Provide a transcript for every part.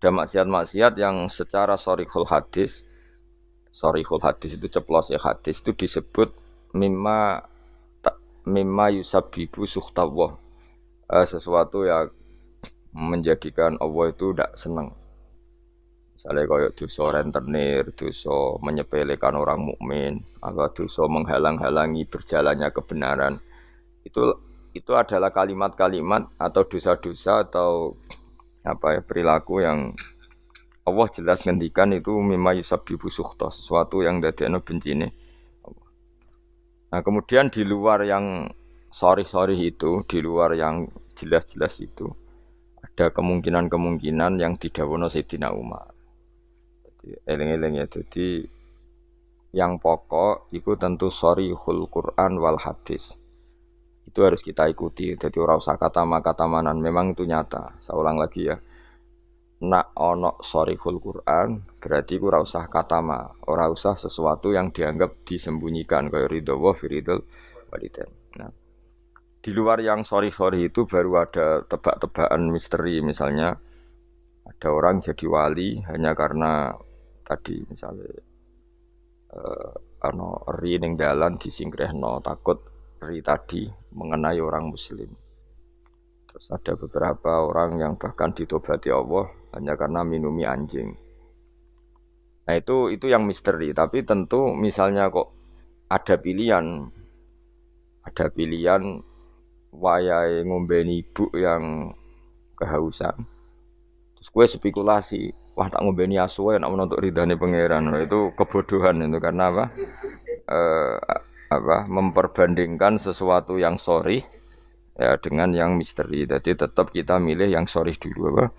ada maksiat-maksiat yang secara sharihul hadis itu ceplos ya hadis itu disebut mimma mimma yusabbibu suhtawah, sesuatu yang menjadikan Allah itu tidak senang. Misalnya kayak dosa rentenir, dosa menyepelekan orang mukmin, atau dosa menghalang-halangi berjalannya kebenaran. Itu adalah kalimat-kalimat atau dosa-dosa atau apa ya perilaku yang Allah jelas ngendikan itu mimma yusabbibu sukhta, sesuatu yang dadekno bencine. Nah, kemudian di luar yang sorry itu, di luar yang jelas-jelas itu, ada kemungkinan-kemungkinan yang didhawuhna Sayyidina Umar. Jadi eling-eling ya, jadi yang pokok itu tentu sharihul Quran wal hadis. Itu harus kita ikuti. Jadi ora usah kata manan, memang itu nyata. Saya ulang lagi ya. Nak ono sharihul Quran berarti ora usah ora usah sesuatu yang dianggap disembunyikan kayak ridho wa firidul walidain. Nah, di luar yang sorry itu baru ada tebak-tebakan misteri, misalnya ada orang jadi wali hanya karena tadi misalnya ano ri ning dalan disingkrehno takut ri tadi mengenai orang muslim. Terus ada beberapa orang yang bahkan ditobati Allah hanya karena minumi anjing. Nah itu yang misteri. Tapi tentu misalnya kok ada pilihan wayahe ngombeni ibu yang kehausan. Terus gue spekulasi, wah tak ngombeni asu ya nak menuntut ridhane pangeran. Nah, itu kebodohan itu karena apa? Memperbandingkan sesuatu yang sorry ya dengan yang misteri. Jadi tetap kita milih yang sorry dulu apa?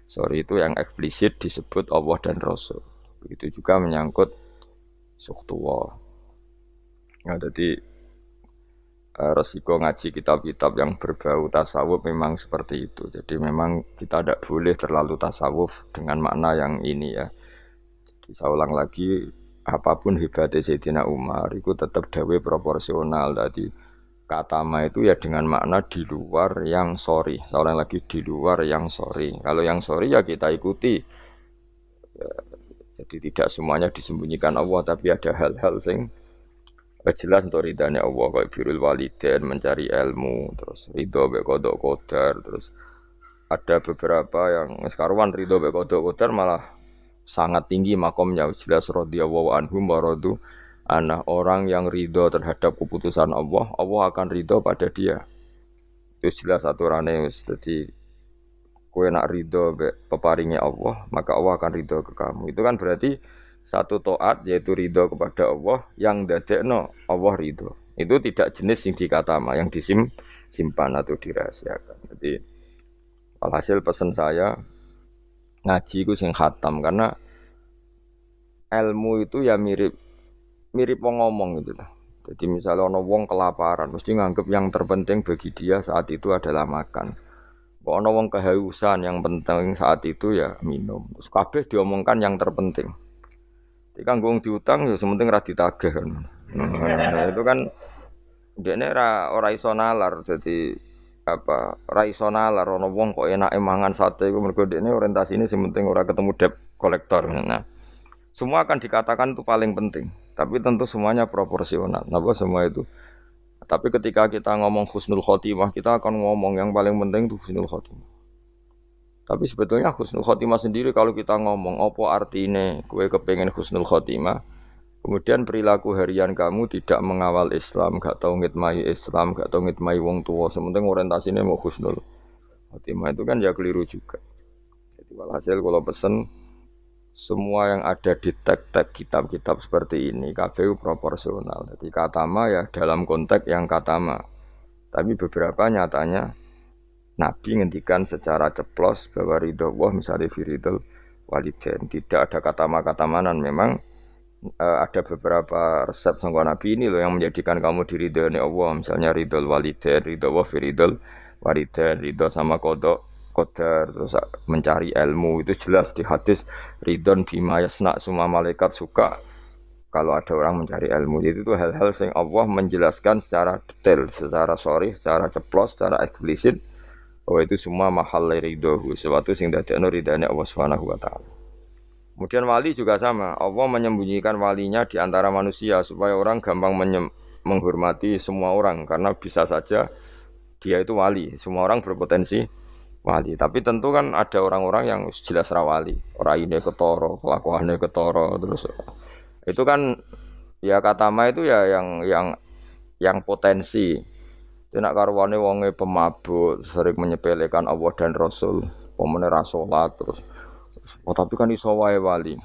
Sorry itu yang eksplisit disebut Allah dan Rasul. Begitu juga menyangkut sukhtuwah. Nah, jadi resiko ngaji kitab-kitab yang berbau tasawuf memang seperti itu. Jadi memang kita tidak boleh terlalu tasawuf dengan makna yang ini ya. Jadi saya ulang lagi, apapun hebatnya Sayyidina Umar itu tetap dawe proporsional. Tadi kata ma itu ya dengan makna di luar yang sorry. Saya ulang lagi, di luar yang sorry. Kalau yang sorry ya kita ikuti. Ya, jadi tidak semuanya disembunyikan Allah, tapi ada hal-hal sing jelas untuk ridhanya Allah, kayak birrul walidain, mencari ilmu, terus ridho mek qada qadar, terus ada beberapa yang sekaruan ridho mek qada qadar malah sangat tinggi makomnya, jelas radhiyallahu anhum wa radu anah, orang yang ridho terhadap keputusan Allah, Allah akan ridho pada dia. Itu jelas aturannya. Jadi kowe nak ridho mek peparingnya Allah, maka Allah akan ridho ke kamu. Itu kan berarti satu taat yaitu ridho kepada Allah yang dadekno Allah ridho. Itu tidak jenis sing dikatama, yang disimpan atau dirahasiakan. Jadi alhasil pesan saya ngaji ku sing khatam, karena ilmu itu ya mirip wong ngomong gitu lah. Jadi misalnya ono wong kelaparan, mesti nganggep yang terpenting bagi dia saat itu adalah makan. Kok ono wong kehausan, yang penting saat itu ya minum. Terus kabeh diomongkan yang terpenting. Ikan gong diutang ya sementing ra ditagih kan. Nah, itu kan dekne ora iso nalar, dadi apa ora iso nalar ana wong kok enake mangan sate iku mergo dekne orientasine sementing ora ketemu debt kolektor. Nah, semua akan dikatakan itu paling penting, tapi tentu semuanya proporsional. Napa semua itu? Tapi ketika kita ngomong husnul khotimah, kita akan ngomong yang paling penting itu husnul khotimah. Tapi sebetulnya husnul khotimah sendiri kalau kita ngomong apa artinya kowe kepengen husnul khotimah, kemudian perilaku harian kamu tidak mengawal Islam, gak tau ngitmai Islam, gak tau ngitmai wong tua, sementing orientasinya mau husnul khotimah, itu kan ya keliru juga. Jadi walhasil kalau pesen semua yang ada di teks-teks kitab-kitab seperti ini KPU proporsional. Jadi katama ya dalam konteks yang katama. Tapi beberapa nyatanya Nabi ngendikan secara ceplos bahwa ridho Allah misalnya firidul walidain. Tidak ada kata manan. Memang ada beberapa resep sangka Nabi ini loh yang menjadikan kamu diridhoi Allah. Misalnya ridhol walidain, ridho Allah firidul walidain, ridho sama kodok qadar, terus mencari ilmu. Itu jelas di hadis ridhon bima yasna, semua malaikat suka kalau ada orang mencari ilmu. Jadi itu hal-hal yang Allah menjelaskan secara detail, secara sorry, secara ceplos, secara eksplisit bahwa itu semua mahal ridhohu, sesuatu sing dadekno ridane Allah Subhanahu wa taala. Kemudian wali juga sama, Allah menyembunyikan walinya di antara manusia supaya orang gampang menghormati semua orang karena bisa saja dia itu wali, semua orang berpotensi wali. Tapi tentu kan ada orang-orang yang jelas rawali, orang ini ketoro, kelakuannya ketoro, terus itu kan ya kata ma itu ya yang potensi. Tidak karwane wonge pemabuk, sering menyepelekan Allah dan Rasul, pemene ra salat terus. Oh tapi kan iso wae wali.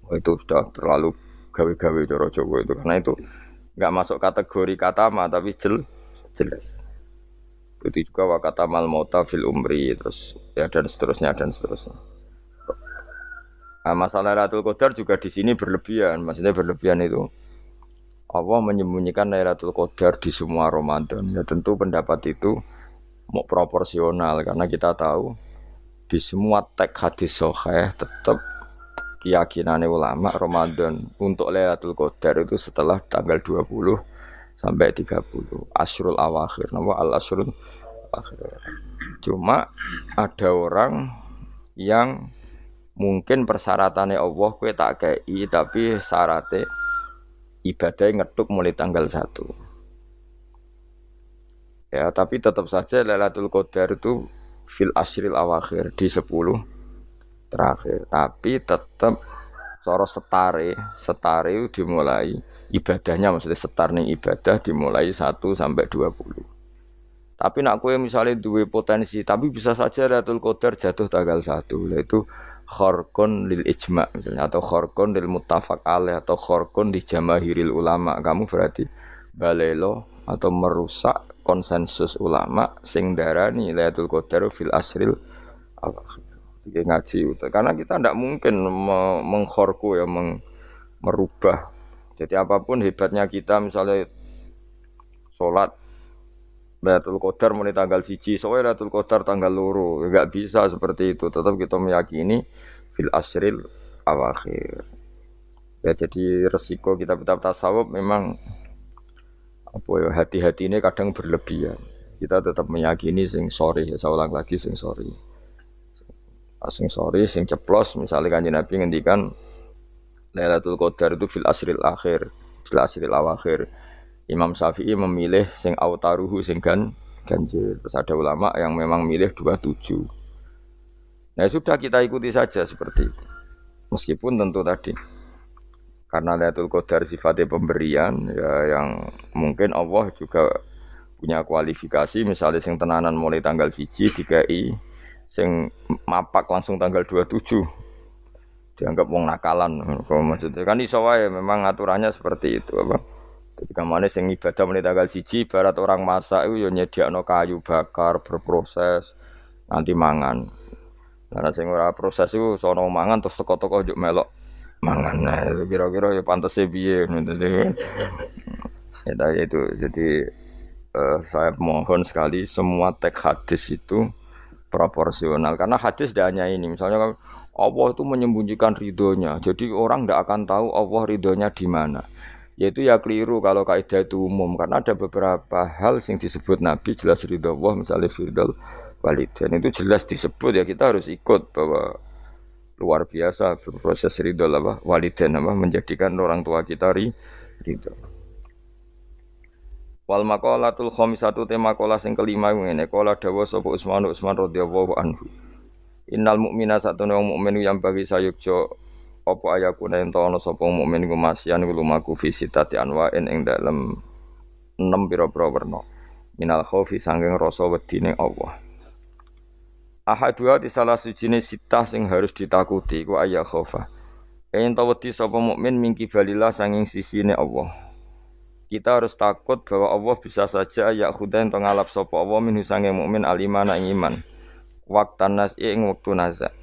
Oh, itu sudah terlalu gawe-gawe cara Jawa itu karena itu enggak masuk kategori kata ma tapi jelas. Itu juga wa kata mal mauta fil umri terus ya dan seterusnya dan seterusnya. Nah, masalah Lailatul Qadar juga di sini berlebihan. Maksudnya berlebihan itu Allah menyembunyikan Lailatul Qadar di semua Ramadan. Ya tentu pendapat itu mau proporsional karena kita tahu di semua teks hadis sahih tetap keyakinan ulama Ramadan untuk Lailatul Qadar itu setelah tanggal 20 sampai 30 Asyrul Awakhir. Nama al-Asyrul Awakhir. Cuma ada orang yang mungkin persyaratannya Allah kowe tak kei tapi syaratnya ibadahnya ngeduk mulai tanggal 1. Ya, tapi tetap saja Lailatul Qadar itu fil asyril awakhir di 10 terakhir. Tapi tetap cara setare itu dimulai ibadahnya maksudnya setar ning ibadah dimulai 1 sampai 20. Tapi nak kowe misalnya duwe potensi tapi bisa saja Lailatul Qadar jatuh tanggal 1. Yaitu kharqun lil ijma' misalnya atau kharqun lil muttafaq alaih atau kharqun di jamaahiril ulama, kamu berarti balelo atau merusak konsensus ulama sing darani Lailatul Qadar fil asril awakhir. Iki ngaji karena kita tidak mungkin mengkhorku ya merubah. Jadi apapun hebatnya kita misalnya salat Lailatul Qadar mulai tanggal 1, soalnya Lailatul Qadar tanggal 2, enggak bisa seperti itu. Tetap kita meyakini fil asril awakhir. Ya jadi resiko kitab-kitab tasawuf memang apa ya hati-hati ini kadang berlebihan. Kita tetap meyakini sing sore, ya saya ulang lagi sing sore. Sing sore, sing ceplos misalnya Kanjeng Nabi ngendikan Lailatul Qadar itu fil asril akhir, fil asril awakhir. Imam Syafi'i memilih sing autaruhu sing ganjil. Terus ada ulama yang memang milih 27. Nah sudah kita ikuti saja seperti itu. Meskipun tentu tadi karena Lailatul Qadar sifatnya pemberian ya yang mungkin Allah juga punya kualifikasi misalnya sing tenanan mulai tanggal 1 dikai sing mapak langsung tanggal 27 dianggap wong nakalan. Maksudnya kan iso wae memang aturannya seperti itu apa. Ketika mana sing ibadah mulai tanggal 1 barat orang masak itu ya nyediakno kayu bakar berproses nanti mangan. Karena sing ora proses itu sono mangan terus teko-teko njuk melok mangan. Nah, kira-kira ya pantese piye ngono ya itu. Jadi saya mohon sekali semua teks hadis itu proporsional karena hadis tidak hanya ini. Misalnya Allah itu menyembunyikan ridhonya. Jadi orang tidak akan tahu Allah ridhonya di mana. Yaitu ya keliru kalau kaidah itu umum karena ada beberapa hal yang disebut Nabi jelas ridho Allah misalnya firdal walidain itu jelas disebut ya kita harus ikut bahwa luar biasa proses ridho apa walidain apa menjadikan orang tua kita ridho. Wal maqalatul khamisatu tema maqalah sing kelima ngene qala dawa sapa Utsman radhiyallahu anhu. Innal mu'mina satune wong mukmin yang bagi sayukjo apa ayakuna ento ana sapa mukmin iku masyan lumaku fi sitati anwa'in ing dalem 6 pira-pira werna minal khaufi sanging rasa wedine Allah. Ahadua di salah sijine sitah sing harus ditakuti iku ayya khaufa. Ento wedi sapa mukmin mingki balillah sanging sisine Allah. Kita harus takut bahwa Allah bisa saja ya khudain to ngalap sapa Allah minhu sanging mukmin alimana ing iman. Waktan nas ing wektu nazak.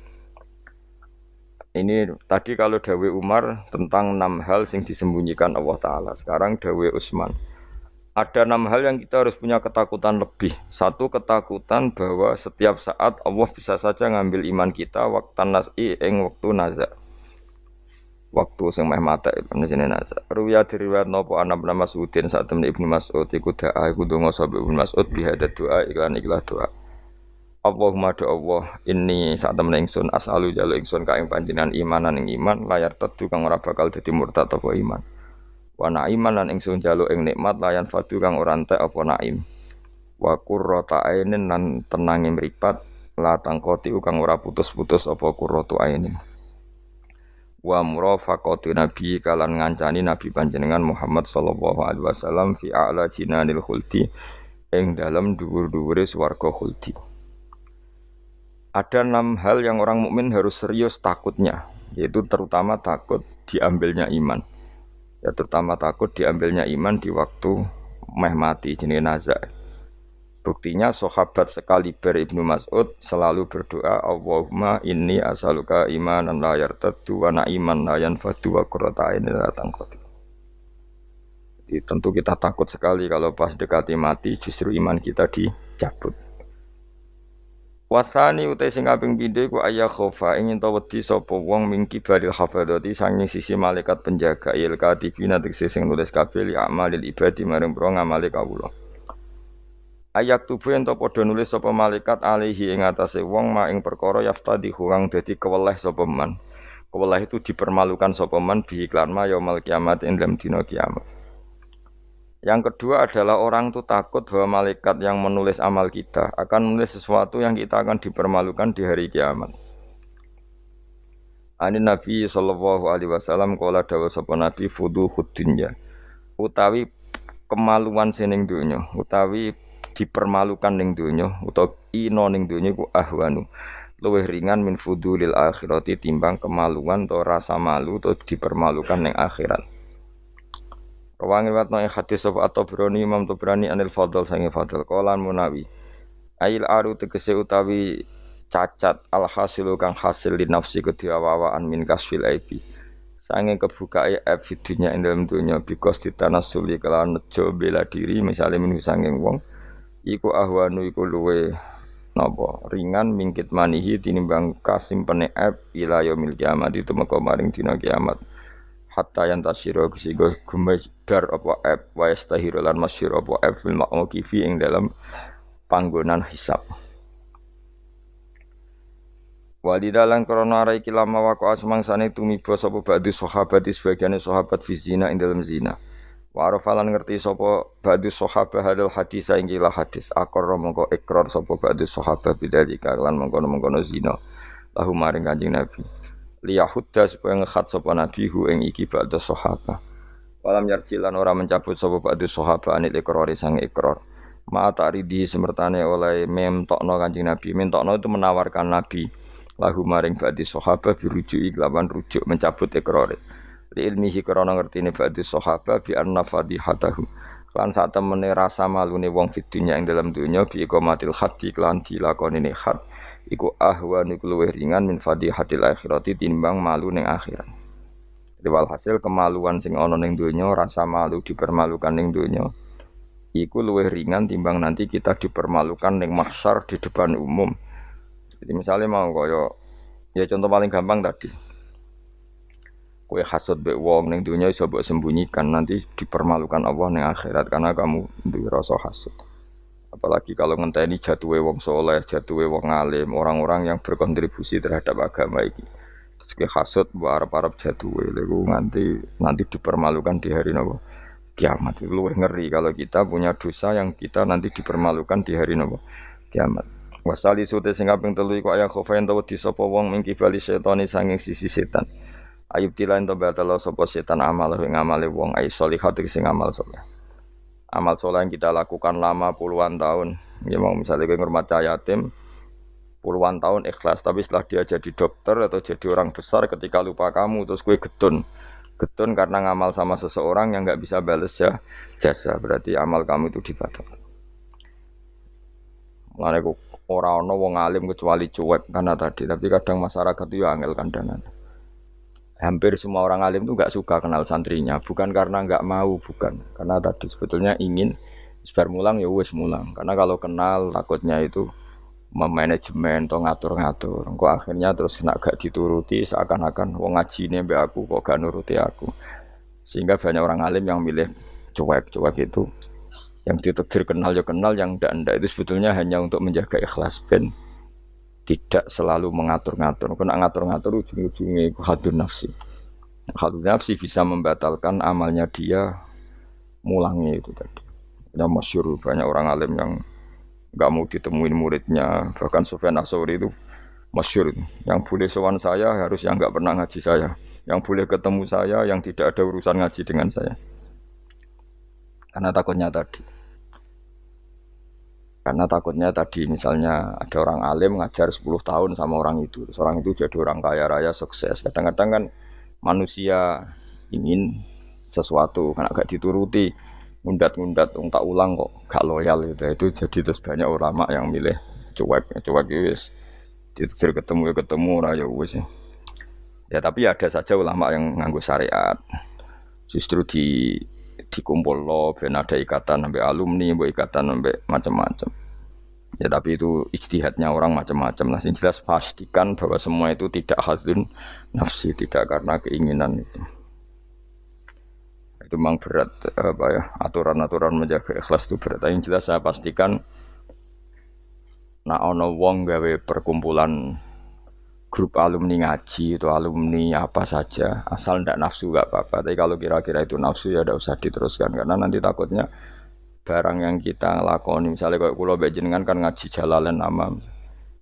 Ini tadi kalau Dawe Umar tentang 6 hal yang disembunyikan Allah Ta'ala. Sekarang Dawe Utsman. Ada 6 hal yang kita harus punya ketakutan lebih. Satu, ketakutan bahwa setiap saat Allah bisa saja ngambil iman kita waktan nas'i ing waktu nazak. Waktu sing meh mata itu jenenge nazak. Ruwiya diriwayat napa ana Mas'udin saat temen Ibnu Mas'ud iku da'a iku donga sapa Ibnu Mas'ud bihadat doa iklan doa. Allahumma do Allah inni sak temen ingsun as'alu jalu ingsun ka ing panjenengan imanan ing iman layar tetu kang ora bakal dadi murtad apa iman. Wa naiman lan ingsun jalu ing nikmat layan fadu kang ora entek apa naim. Wa qurrata ainin lan tenange mripat la tangkoti kang ora putus-putus apa qurratu ainin. Wa murafaqatu nabi kalan ngancani nabi panjenengan Muhammad sallallahu alaihi wasallam fi a'la jinanil khuldi ing dalam dhuwur-dhuwure swarga khuldi. Ada 6 hal yang orang mukmin harus serius takutnya, yaitu terutama takut diambilnya iman. Ya terutama takut diambilnya iman di waktu meh mati jenenge nazar. Buktinya sahabat sekaliber Ibnu Mas'ud selalu berdoa Allahumma inni as'aluka imanan la yartaddu wa na'iman la yanfadu wa qurrata a'yunin la tanqati. Jadi tentu kita takut sekali kalau pas dekati mati justru iman kita dicabut. Wasani utai sing kaping pindho iku ayya khofa ingin ta wedi sapa wong mingki baril hafadzati sanging sisi malaikat penjaga il katibina tegese sing nulis kabeh li amalil ibadi maring pro ngamale kawula. Ayak tubuh ento padha nulis sapa malaikat alihi ing atase wong ma ing perkara yaftadi kurang dadi keweleh sapa man. Keweleh itu dipermalukan sapa man bi iklan ma yaumul kiamat ing dalam dina kiamat. Yang kedua adalah orang itu takut bahwa malaikat yang menulis amal kita akan menulis sesuatu yang kita akan dipermalukan di hari kiamat. Ani Nabi sallallahu alaihi wasallam kala dawuh sapa Nabi fuduhud dunya. Utawi kemaluan sining donya, utawi dipermalukan ning donya, utawa ino ning donya iku ahwanu. Luwih ringan min fudulil akhirati timbang kemaluan atau rasa malu atau dipermalukan ning akhirat. Rawangi watno ing hadis sapa At-Tabrani Imam Tabrani anil Fadl sange Fadl qalan Munawi ail aru tegese utawi cacat al hasilu kang hasil li nafsi kedhiawaan min kasfil aibi sange kebukae aib fidunya ing dalem dunya bikos ditanasuli kelawan nejo bela diri misale min sange wong iku ahwanu iku luwe napa ringan mingkit manihi tinimbang kasimpene aib ila yaumil kiamat itu meko maring dina kiamat. Hatta yang tasyiro kesigo gumedar apa app wa yastahiru lan masyhur apa app fil maqmuki ing dalam panggonan hisab. Walidalan krana ara iki lama waqo asmangsane tumiba sapa ba'du sahabat sebagiane sahabat fi zina ing dalam zina. Wa arafalan ngerti sapa ba'du sahabat hadal hadis ing kila hadis akor mongko ikrar sapa ba'du sahabat bidzalika lan mongko-mongko zina. Lahu maring Kanjeng Nabi. Liyahudda supaya ngekhat sapa nabi hu ing iki ba'da sahabat. Walam yarjilan ora mencabut sapa ba'da sahabat anil ikrari sang ikrar. Ma ta'ridi semertane oleh memtokno Kanjeng Nabi. Mentokno itu menawarkan nabi lahu maring ba'da sahabat birujuki kelawan rujuk mencabut ikrare. Li ilmihi krana ngertine ba'da sahabat bi anna fadihatahu. Lan sak temene rasa malune wong fid dunya ing dalam dunya bi iqamatil haddi lan dilakonine had. Iku ahwan iku luwih ringan min fadihatil akhirati timbang malu ning akhirat. Jadi walhasil kemaluan sing ana ning donya, rasa malu dipermalukan ning donya iku luwih ringan timbang nanti kita dipermalukan ning mahsyar di depan umum. Jadi misalnya mau kaya ya contoh paling gampang tadi. Kowe hasud mbek wong ning donya iso mbok sembunyikan, nanti dipermalukan Allah ning akhirat karena kamu duwe rasa hasud. Apalagi kalau ngenteni jatuhe wong soleh, jatuhe wong alim, orang-orang yang berkontribusi terhadap agama ini. Terus ke hasud mbok arep-arep jatuhe lho nanti dipermalukan di hari napa? Kiamat. Itu luwih ngeri kalau kita punya dosa yang kita nanti dipermalukan di hari napa? Kiamat. Wasali sute sing kaping 3 iku aya khofaen tawa disapa wong mingki bali setane sanging sisi setan. Ayub tilain to batalo sapa setan amal ing amale wong ai sholihat sing amal saleh. Amal soleh yang kita lakukan lama puluhan tahun, ya mau misalnya kowe ngurmat yatim puluhan tahun ikhlas, tapi setelah dia jadi dokter atau jadi orang besar ketika lupa kamu terus kowe getun karena ngamal sama seseorang yang nggak bisa balas jasa, berarti amal kamu itu dibatalkan. Mulane kok ora ana wong alim kecuali cuek karena tadi, tapi kadang masyarakat itu ya angel kandangan. Hampir semua orang alim itu enggak suka kenal santrinya, bukan karena enggak mau, bukan. Karena tadi sebetulnya ingin sebar mulang ya wis mulang. Karena kalau kenal takutnya itu memanajemen atau ngatur-ngatur. Engko akhirnya terus nek gak dituruti seakan-akan wong ngajine mbek aku kok gak nuruti aku. Sehingga banyak orang alim yang milih cuek itu yang ditakdir kenal ya kenal, yang ndak itu sebetulnya hanya untuk menjaga ikhlas ben tidak selalu mengatur-ngatur. Kena ngatur-ngatur ujung-ujungnya itu hadun nafsi. Hadun nafsi bisa membatalkan amalnya dia mulangnya itu tadi. Ya masyhur banyak orang alim yang nggak mau ditemuin muridnya. Bahkan Sufyan Ats-Tsauri itu masyhur. Yang boleh sowan saya harus yang nggak pernah ngaji saya. Yang boleh ketemu saya yang tidak ada urusan ngaji dengan saya. Karena takutnya tadi. Karena takutnya tadi misalnya ada orang alim ngajar 10 tahun sama orang itu. Terus orang itu jadi orang kaya raya sukses. Kadang-kadang kan manusia ingin sesuatu karena gak dituruti ngundat-ngundat tak ulang kok gak loyal gitu. Itu jadi terus banyak ulama yang milih cuek wis. Ditegur ketemu ya ketemu ora ya wis. Ya tapi ada saja ulama yang nganggo syariat. Justru dikumpul lo ben ada ikatan sampai alumni, mbok ikatan sampai macam-macam. Ya tapi itu ijtihadnya orang macam-macam. Nah, yang jelas pastikan bahwa semua itu tidak hadun nafsi, tidak karena keinginan itu. Itu memang berat apa ya, aturan-aturan menjaga ikhlas itu berat. Yang jelas saya pastikan nak ono wong gawe perkumpulan grup alumni ngaji atau alumni apa saja asal ndak nafsu gak apa-apa, tapi kalau kira-kira itu nafsu ya ndak usah diteruskan karena nanti takutnya barang yang kita lakoni misalnya kayak kula mbek jenengan kan ngaji Jalalain Amam,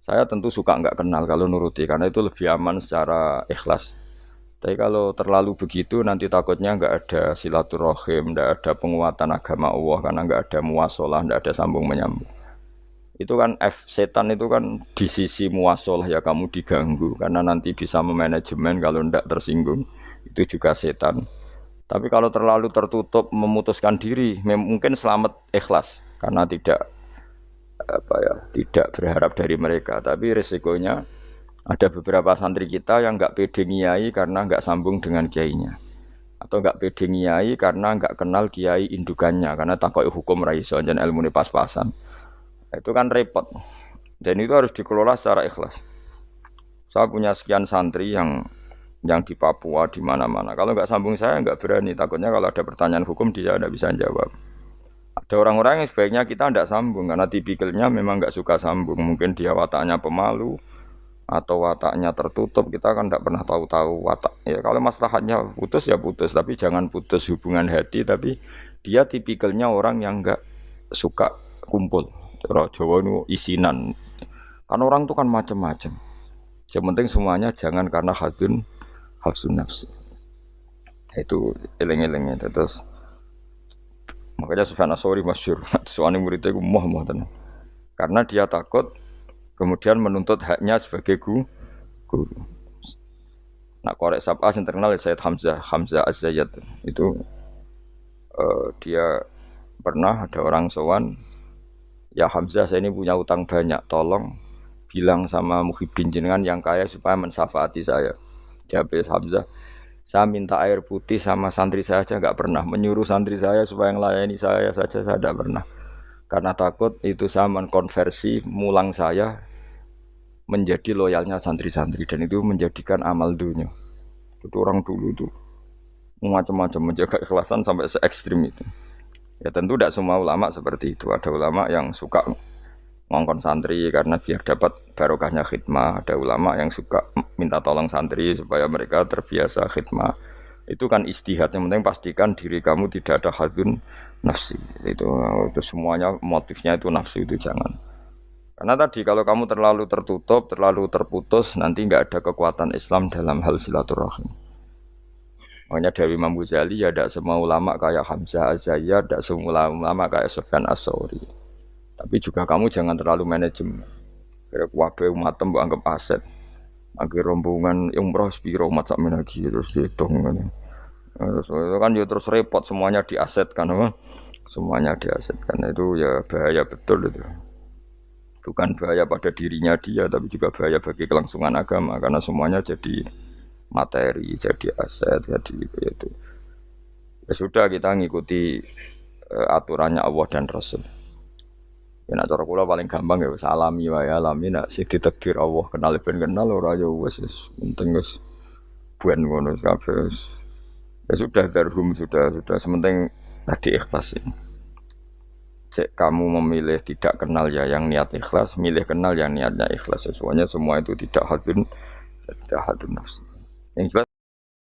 saya tentu suka nggak kenal kalau nuruti karena itu lebih aman secara ikhlas, tapi kalau terlalu begitu nanti takutnya nggak ada silaturahim, nggak ada penguatan agama Allah karena nggak ada muwasalah, nggak ada sambung menyambung. Itu kan setan itu kan di sisi muasalah ya kamu diganggu karena nanti bisa memanajemen kalau tidak tersinggung itu juga setan. Tapi kalau terlalu tertutup memutuskan diri mungkin selamat ikhlas karena tidak apa ya tidak berharap dari mereka. Tapi resikonya ada beberapa santri kita yang nggak pede ngiyai karena nggak sambung dengan kiainya atau nggak pede ngiyai karena nggak kenal kiai indukannya karena takut hukum raiso dan ilmu pas-pasan. Itu kan repot dan itu harus dikelola secara ikhlas. Saya punya sekian santri yang di Papua di mana-mana. Kalau nggak sambung saya nggak berani. Takutnya kalau ada pertanyaan hukum dia tidak bisa jawab. Ada orang-orang yang sebaiknya kita tidak sambung karena tipikalnya memang nggak suka sambung. Mungkin dia wataknya pemalu atau wataknya tertutup. Kita kan tidak pernah tahu-tahu watak. Ya kalau maslahatnya putus ya putus, tapi jangan putus hubungan hati. Tapi dia tipikalnya orang yang nggak suka kumpul. Cara Jawa itu isinan. Kan orang itu kan macam-macam. Yang penting semuanya jangan karena hafsun nafsi. Itu eleng-elengnya. Terus makanya Sufyan Ats-Tsauri masyhur. Soalnya muridnya itu moh tenan. Karena dia takut kemudian menuntut haknya sebagai guru. Nah korek sab'ah yang terkenal Sayyid Hamzah Az-Zayyad. Itu dia pernah ada orang sowan, ya Hamzah saya ini punya utang banyak, tolong bilang sama Muhyiddin jenengan yang kaya supaya mensafaati saya. Jawab Hamzah, saya minta air putih sama santri saya aja nggak pernah, menyuruh santri saya supaya melayani saya saja saya tidak pernah. Karena takut itu saya mengkonversi mulang saya menjadi loyalnya santri-santri dan itu menjadikan amal dunia. Itu orang dulu itu macam-macam menjaga ikhlasan sampai se ekstrim itu. Ya tentu tidak semua ulama seperti itu. Ada ulama yang suka ngongkon santri karena biar dapat barokahnya khidmah. Ada ulama yang suka minta tolong santri supaya mereka terbiasa khidmah. Itu kan istihad. Yang penting pastikan diri kamu tidak ada hadun nafsi. Itu semuanya motifnya itu nafsi itu jangan. Karena tadi kalau kamu terlalu tertutup, terlalu terputus, nanti nggak ada kekuatan Islam dalam hal silaturahim. Makanya dari Imam Ghazali ya tidak semua ulama kayak Hamzah Az-Zayyad, tidak semua ulama kayak Sufyan Ats-Tsauri. Tapi juga kamu jangan terlalu manajemen. Kira wabe umatem mbok anggap aset. Akhir rombongan umroh sepiro umat sak lagi terus dihitung ngene. Terus itu kan ya terus repot semuanya diasetkan apa? Semuanya diasetkan itu ya bahaya betul itu. Bukan bahaya pada dirinya dia tapi juga bahaya bagi kelangsungan agama karena semuanya jadi materi, jadi aset, jadi itu. Ya sudah kita ngikuti aturannya Allah dan Rasul. Ya nak cara kula paling gampang ya salami wae alami nak sing ditakdir Allah kenal ben kenal ora ya wis penting wis buen ngono kabeh. Ya sudah darhum sudah sementing tadi ikhlas. cek kamu memilih tidak kenal ya yang niat ikhlas, milih kenal yang niatnya ikhlas. Sesuanya semua itu tidak hadun nafsi. Yang jelas